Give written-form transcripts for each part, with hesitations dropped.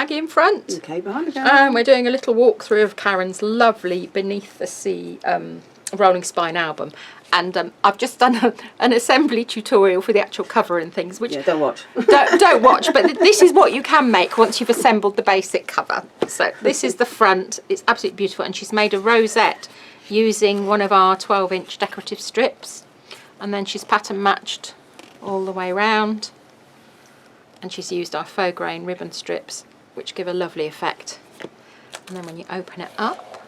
Maggie in front. Okay, behind the And we're doing a little walkthrough of Karen's lovely Beneath the Sea rolling spine album. And I've just done an assembly tutorial for the actual cover and things, which don't watch. don't watch, but this is what you can make once you've assembled the basic cover. So this is the front. It's absolutely beautiful, and she's made a rosette using one of our 12-inch decorative strips, and then she's pattern matched all the way around, and she's used our faux grain ribbon strips, which give a lovely effect. And then when you open it up,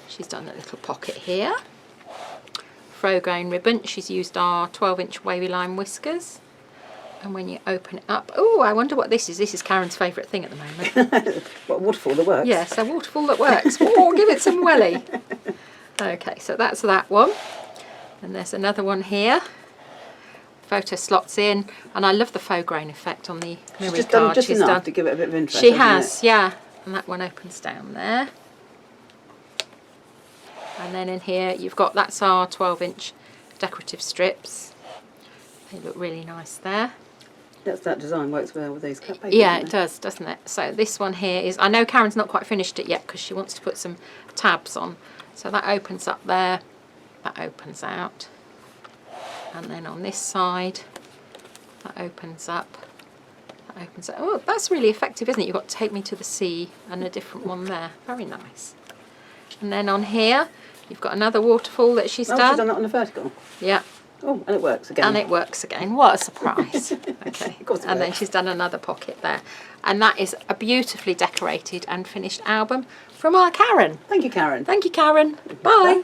she's done a little pocket here. Faux grain ribbon, she's used our 12-inch wavy line whiskers, and when you open it up, oh, I wonder what this is. This is Karen's favourite thing at the moment. What, a waterfall that works? Yes, a waterfall that works. Oh, give it some welly. Okay, so that's that one, and there's another one here. Photo slots in, and I love the faux grain effect on the memory She's card. done just enough to give it a bit of interest. She has, yeah, and that one opens down there. And then in here you've got, that's our 12-inch decorative strips. They look really nice there. That design works well with these cut papers. Yeah, it does, doesn't it? So this one here is, I know Karen's not quite finished it yet because she wants to put some tabs on. So that opens up there, that opens out. And then on this side, that opens up, that opens up. Oh, that's really effective, isn't it? You've got Take Me to the Sea and a different one there. Very nice. And then on here, you've got another waterfall that she's done. She's done that on the vertical. Yeah. Oh, and it works again. And it works again. What a surprise. Okay. Of course it And then works. she's done another pocket there. And that is a beautifully decorated and finished album from our Karen. Thank you, Karen. Thank you, Karen. Bye.